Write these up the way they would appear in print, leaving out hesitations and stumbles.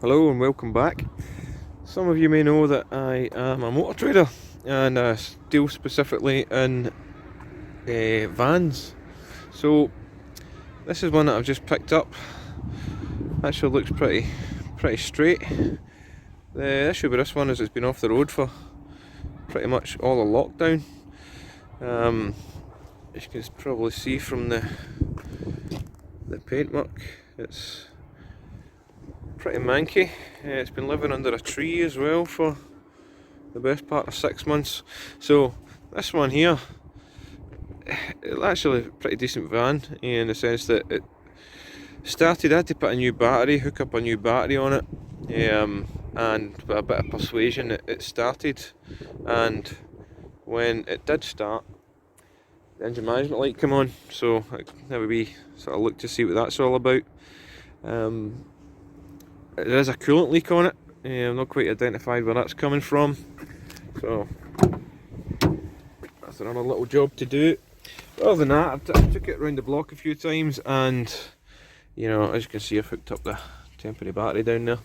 Hello and welcome back. Some of you may know that I am a motor trader and I deal specifically in vans. So this is one that I've just picked up. Actually looks pretty straight. The issue with this one is it's been off the road for pretty much all of lockdown. As you can probably see from the paintwork, it's pretty manky. It's been living under a tree as well for the best part of 6 months. So this one here, it's actually a pretty decent van in the sense that it started, I had to put a new battery, hook up a new battery on it, and with a bit of persuasion it started. And when it did start, the engine management light came on, so I have a wee sort of look to see what that's all about. There is a coolant leak on it. I'm not quite identified where that's coming from, so that's another little job to do. But other than that, I took it around the block a few times, and you know, as you can see, I've hooked up the temporary battery down there.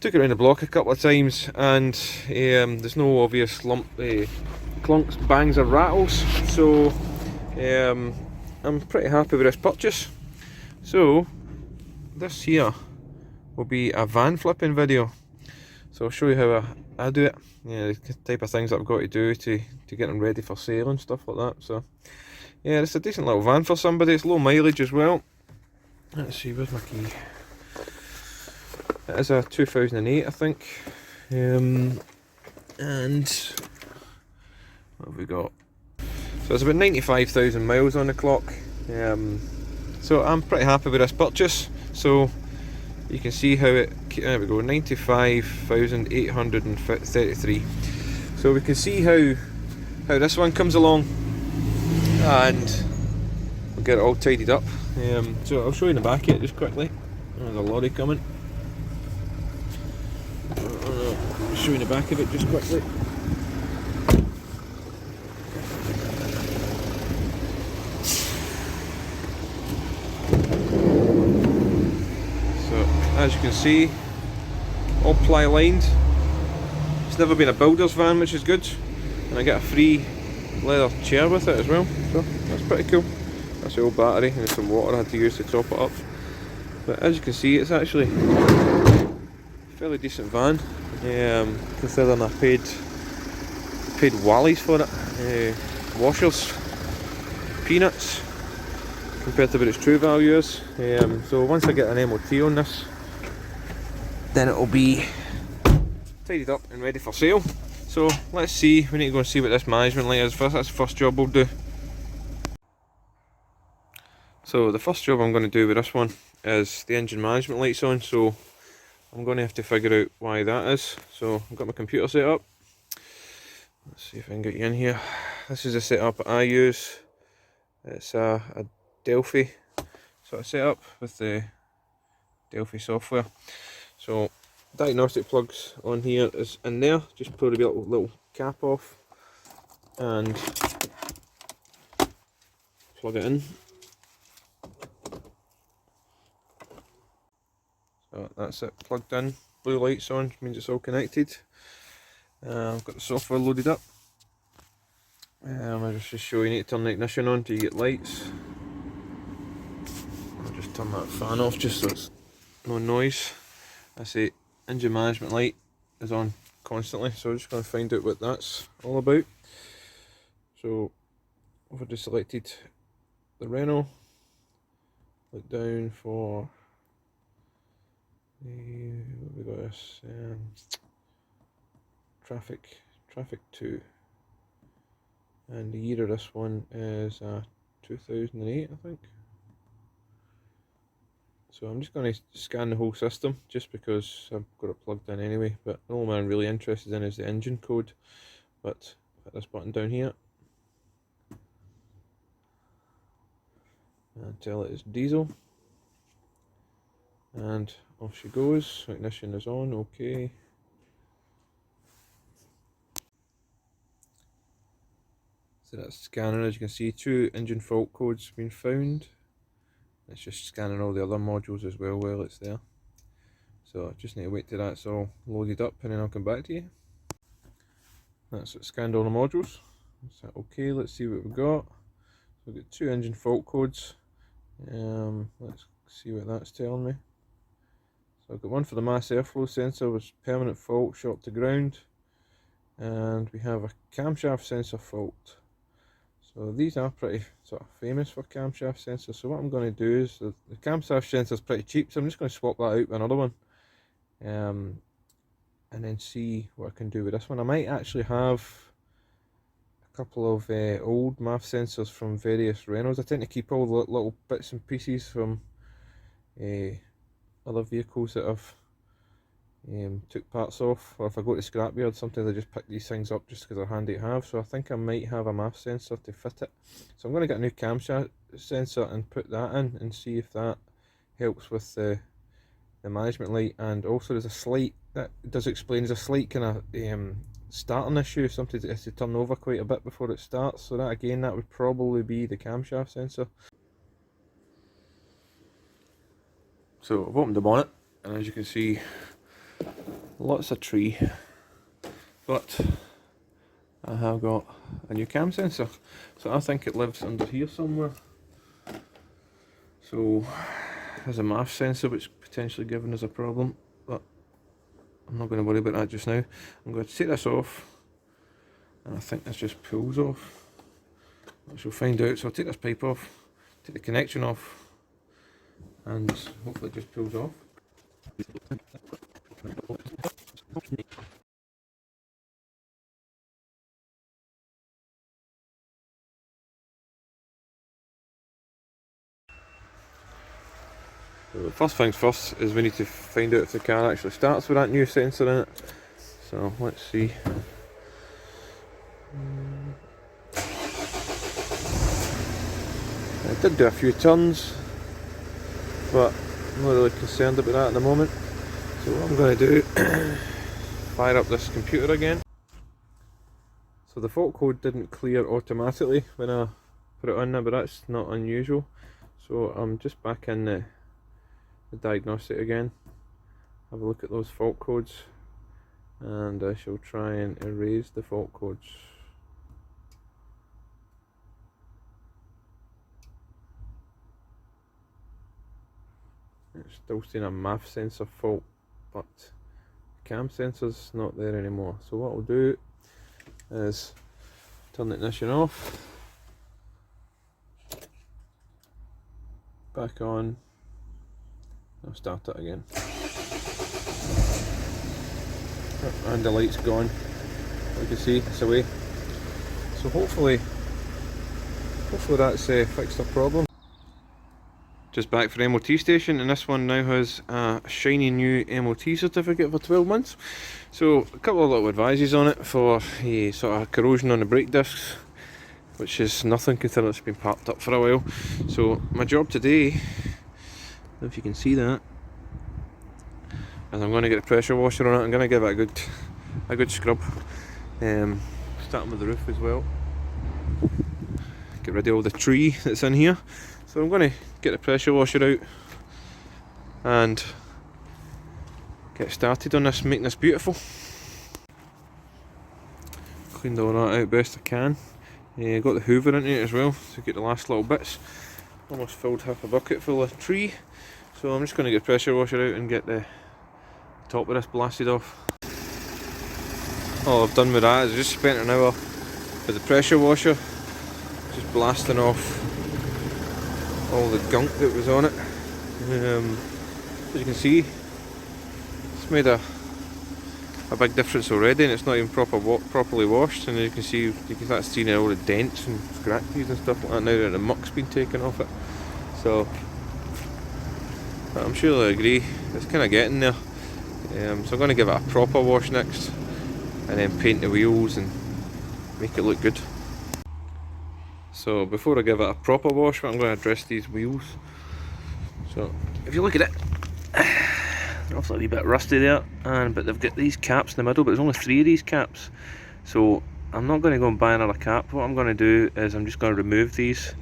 Took it around the block a couple of times, and there's no obvious clunks, bangs or rattles, so I'm pretty happy with this purchase. So this here will be a van flipping video, so I'll show you how I do it, the type of things that I've got to do to get them ready for sale and stuff like that. So yeah, it's a decent little van for somebody. It's low mileage as well. Let's see, where's my key? It is a 2008, I think. And what have we got? So it's about 95,000 miles on the clock. So I'm pretty happy with this purchase. So you can see how there we go, 95,833. So we can see how this one comes along, and we'll get it all tidied up. So I'll show you in the back of it just quickly. There's a lorry coming. I'll show you in the back of it just quickly. As you can see, all ply lined. It's never been a builder's van, which is good, and I get a free leather chair with it as well, so that's pretty cool. That's the old battery and some water I had to use to top it up. But as you can see, it's actually a fairly decent van, considering I paid wallies for it. Washers, peanuts, compared to what its true value is. So once I get an MOT on this, then it'll be tidied up and ready for sale. So let's see, we need to go and see what this management light is first. That's the first job we'll do. So the first job I'm going to do with this one is the engine management light's on, so I'm going to have to figure out why that is. So I've got my computer set up. Let's see if I can get you in here. This is the setup I use. It's a Delphi sort of setup with the Delphi software. So diagnostic plugs on here is in there. Just pull the little cap off and plug it in. So that's it, plugged in. Blue lights on, which means it's all connected. I've got the software loaded up. I'll just show you, need to turn the ignition on till you get lights. I'll just turn that fan off just so it's no noise. I say engine management light is on constantly, so I'm just going to find out what that's all about. So I've already selected the Renault. Look down for what we got this Trafic 2, and the year of this one is 2008, I think. So I'm just going to scan the whole system just because I've got it plugged in anyway, but all I'm really interested in is the engine code. But hit this button down here and tell it it's diesel, and off she goes. Ignition is on, okay. So that's scanning. As you can see, 2 engine fault codes been found. It's just scanning all the other modules as well while it's there. So I just need to wait till that's all loaded up and then I'll come back to you. That's it, scanned all the modules. Is that okay? Let's see what we've got. So we've got 2 engine fault codes. Let's see what that's telling me. So I've got one for the mass airflow sensor with permanent fault, short to ground. And we have a camshaft sensor fault. So these are pretty sort of famous for camshaft sensors. So what I'm going to do is, the camshaft sensor is pretty cheap, so I'm just going to swap that out with another one. And then see what I can do with this one. I might actually have a couple of old MAF sensors from various Renaults. I tend to keep all the little bits and pieces from other vehicles that I've took parts off, or if I go to scrapyard sometimes I just pick these things up just because they're handy to have. So I think I might have a MAF sensor to fit it. So I'm going to get a new camshaft sensor and put that in and see if that helps with the management light. And also there's a slight, that does explain, there's a slight kind of starting issue. Sometimes it has to turn over quite a bit before it starts, so that again, that would probably be the camshaft sensor. So I've opened the bonnet and as you can see, lots of tree, but I have got a new cam sensor, so I think it lives under here somewhere. So there's a MAF sensor which potentially giving us a problem, but I'm not going to worry about that just now. I'm going to take this off, and I think this just pulls off. I shall find out. So I'll take this pipe off, take the connection off, and hopefully it just pulls off. So first things first is we need to find out if the car actually starts with that new sensor in it. So let's see. I did do a few turns, but I'm not really concerned about that at the moment. So what I'm going to do, fire up this computer again. So the fault code didn't clear automatically when I put it on there, but that's not unusual. So I'm just back in the diagnostic again, have a look at those fault codes, and I shall try and erase the fault codes. It's still saying a MAF sensor fault, but cam sensor's not there anymore. So what I'll do is turn the ignition off, back on, I'll start it again, and the light's gone. You can see it's away. So hopefully that's fixed the problem. Just back for the MOT station, and this one now has a shiny new MOT certificate for 12 months. So a couple of little advices on it for a sort of corrosion on the brake discs, which is nothing considering it's been parked up for a while. So my job today, if you can see that, and I'm going to get a pressure washer on it. I'm going to give it a good scrub, starting with the roof as well, get rid of all the tree that's in here. So I'm going to get the pressure washer out and get started on this, making this beautiful. Cleaned all that out best I can. Got the hoover into it as well to get the last little bits. Almost filled half a bucket full of tree. So I'm just going to get the pressure washer out and get the top of this blasted off. All I've done with that is just spent an hour with the pressure washer, just blasting off all the gunk that was on it. As you can see, it's made a big difference already, and it's not even properly washed. And as you can see, you can start seeing all the dents and scratches and stuff like that now that the muck's been taken off it. So I'm sure they'll agree, it's kind of getting there. So I'm going to give it a proper wash next, and then paint the wheels and make it look good. So before I give it a proper wash, I'm going to address these wheels. So if you look at it, they're also a wee bit rusty there, but they've got these caps in the middle, but there's only 3 of these caps. So I'm not going to go and buy another cap. What I'm going to do is I'm just going to remove these,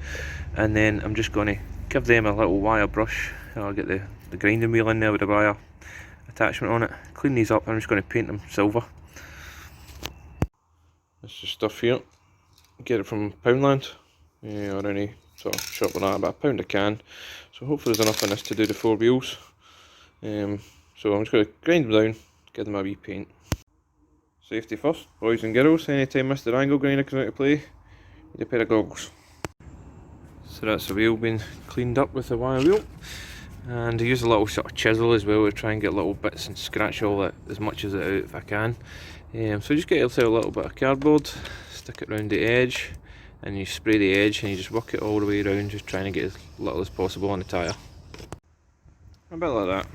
and then I'm just going to give them a little wire brush. I'll get the grinding wheel in there with the wire, attachment on it. Clean these up, I'm just going to paint them silver. This is stuff here, get it from Poundland, or any sort of shop like that, about £1 a can. So hopefully there's enough in this to do the 4 wheels. So I'm just going to grind them down, give them a wee paint. Safety first, boys and girls. Anytime Mr. Angle Grinder comes out to play, need a pair of goggles. So that's the wheel being cleaned up with the wire wheel. And I use a little sort of chisel as well to try and get little bits and scratch all that as much as it out if I can. So just get yourself a little bit of cardboard, stick it around the edge, and you spray the edge and you just work it all the way around, just trying to get as little as possible on the tyre. A bit like that.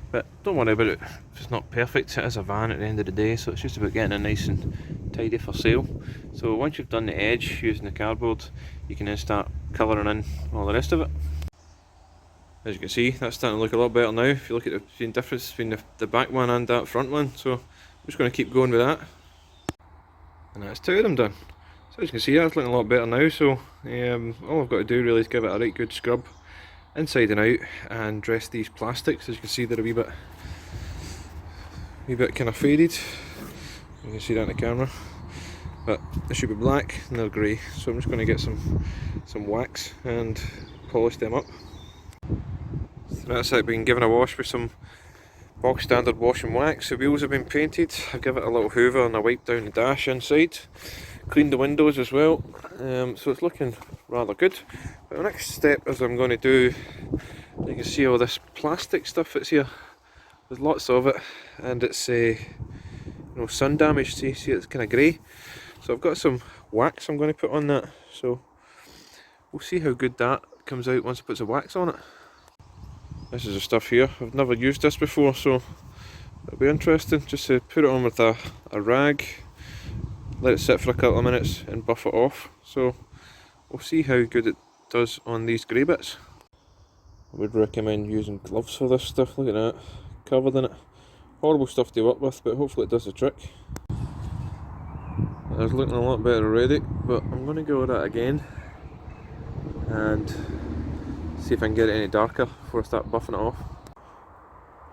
But don't worry about it if it's not perfect. It is a van at the end of the day, so it's just about getting it nice and tidy for sale. So once you've done the edge using the cardboard, you can then start colouring in all the rest of it. As you can see, that's starting to look a lot better now. If you look at the difference between the back one and that front one, so I'm just going to keep going with that. And that's 2 of them done. So as you can see, that's looking a lot better now. So all I've got to do really is give it a right good scrub inside and out, and dress these plastics. As you can see, they're a wee bit kind of faded. You can see that in the camera, but they should be black and they're grey. So I'm just going to get some wax and polish them up. So that's it, been given a wash with some bog standard wash and wax. The wheels have been painted. I give it a little hoover and I wipe down the dash inside. Cleaned the windows as well, so it's looking rather good. But the next step is I'm going to do, you can see all this plastic stuff that's here. There's lots of it, and it's sun damaged. See it's kind of grey. So I've got some wax I'm going to put on that. So we'll see how good that comes out once I put some wax on it. This is the stuff here. I've never used this before, so it'll be interesting just to put it on with a rag, let it sit for a couple of minutes and buff it off. So we'll see how good it does on these grey bits. I would recommend using gloves for this stuff. Look at that, covered in it. Horrible stuff to work with, but hopefully it does the trick. It's looking a lot better already, but I'm going to go with that again and see if I can get it any darker before I start buffing it off.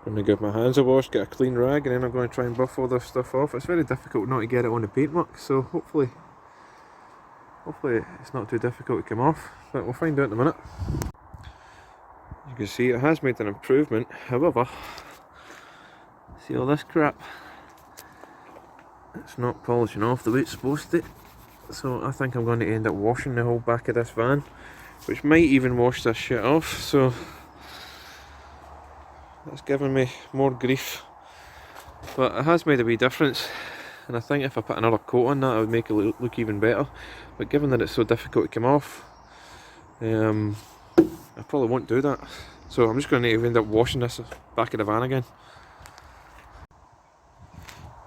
I'm going to give my hands a wash, get a clean rag, and then I'm going to try and buff all this stuff off. It's very difficult not to get it on the paintwork, so hopefully it's not too difficult to come off, but we'll find out in a minute. You can see it has made an improvement, however, see all this crap? It's not polishing off the way it's supposed to, so I think I'm going to end up washing the whole back of this van, which might even wash this shit off, so that's giving me more grief. But it has made a wee difference, and I think if I put another coat on that, it would make it look even better. But given that it's so difficult to come off, I probably won't do that. So I'm just going to end up washing this back of the van again.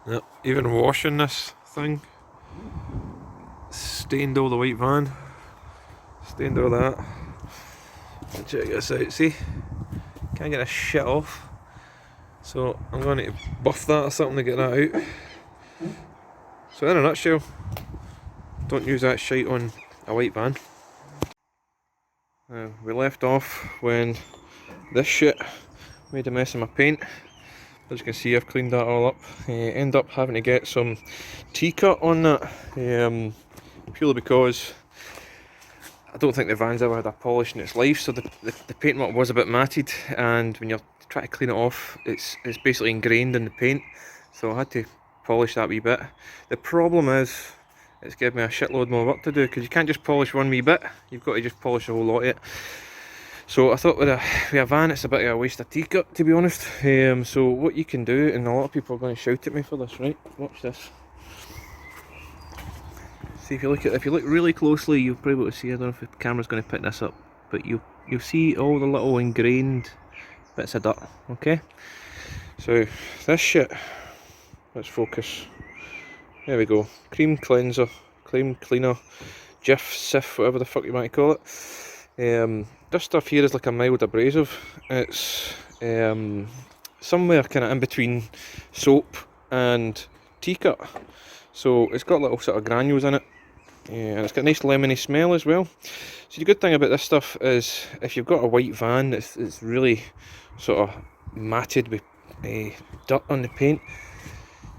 Yep, even washing this thing, stained all the white van, stained all that. And check this out, see? Can't get this shit off. So I'm going to buff that or something to get that out. So in a nutshell, don't use that shite on a white van. We left off when this shit made a mess of my paint. As you can see, I've cleaned that all up. End up having to get some T-cut on that, purely because I don't think the van's ever had a polish in its life, so the paintwork was a bit matted, and when you're trying to clean it off, it's basically ingrained in the paint, so I had to polish that wee bit. The problem is, it's given me a shitload more work to do, because you can't just polish one wee bit, you've got to just polish a whole lot of it. So I thought with a van, it's a bit of a waste of T-cut, to be honest. So what you can do, and a lot of people are going to shout at me for this, right? Watch this. See, if you look really closely, you'll probably be able to see. I don't know if the camera's going to pick this up, but you'll see all the little ingrained bits of dirt. Okay. So this shit. Let's focus. There we go. Cream cleanser, cream cleaner, Jif, Sif, whatever the fuck you might call it. This stuff here is like a mild abrasive. It's somewhere kind of in between soap and T-cut. So it's got little sort of granules in it, and it's got a nice lemony smell as well. So the good thing about this stuff is if you've got a white van that's really sort of matted with dirt on the paint,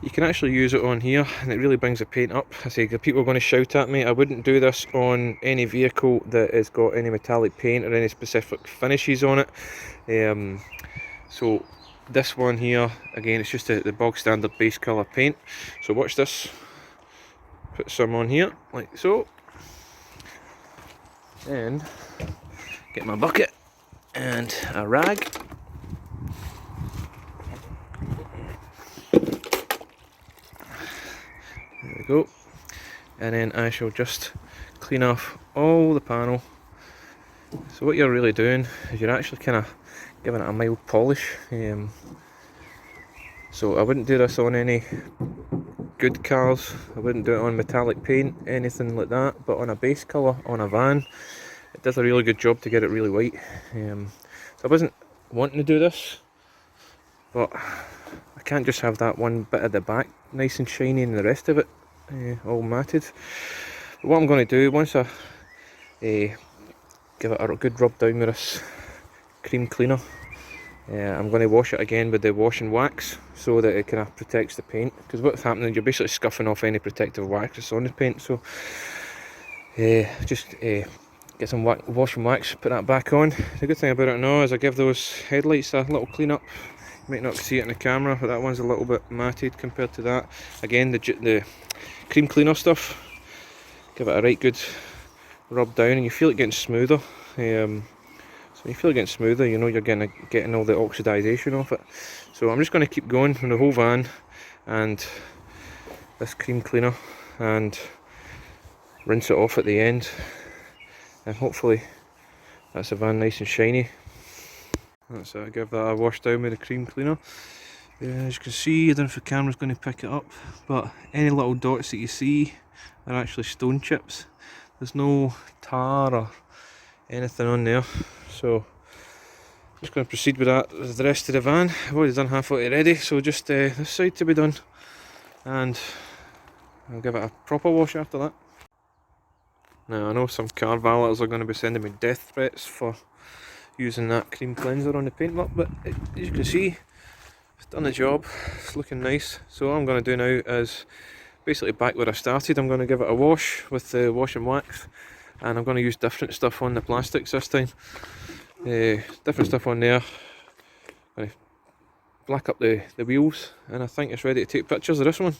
you can actually use it on here and it really brings the paint up. I say people are going to shout at me. I wouldn't do this on any vehicle that has got any metallic paint or any specific finishes on it. So this one here, again, it's just the bog standard base colour paint. So watch this. Put some on here like so, and get my bucket and a rag. There we go. And then I shall just clean off all the panel. So what you're really doing is you're actually kind of giving it a mild polish. So I wouldn't do this on any good cars, I wouldn't do it on metallic paint, anything like that, but on a base colour, on a van, it does a really good job to get it really white. So I wasn't wanting to do this, but I can't just have that one bit at the back nice and shiny and the rest of it all matted. But what I'm going to do, once I give it a good rub down with this cream cleaner, I'm going to wash it again with the wash and wax so that it kind of protects the paint, because what's happening, you're basically scuffing off any protective wax that's on the paint. So just get some wash and wax, put that back on. The good thing about it now is I give those headlights a little clean up. You might not see it in the camera, but that one's a little bit matted compared to that. Again, the cream cleaner stuff, give it a right good rub down and you feel it getting smoother. So when you feel it getting smoother, you know you're getting all the oxidisation off it. So I'm just going to keep going from the whole van and this cream cleaner and rinse it off at the end, and hopefully that's the van nice and shiny. That's it, I give that a wash down with the cream cleaner. As you can see, I don't know if the camera's going to pick it up, but any little dots that you see are actually stone chips. There's no tar or anything on there. So I'm just going to proceed with that with the rest of the van. I've already done half of it already, so just this side to be done, and I'll give it a proper wash after that. Now I know some car valeters are going to be sending me death threats for using that cream cleanser on the paintwork, but as you can see, it's done the job. It's looking nice. So what I'm going to do now is basically back where I started. I'm going to give it a wash with the wash and wax, and I'm going to use different stuff on the plastics this time. Different stuff on there. I'm going to black up the wheels, and I think it's ready to take pictures of this one.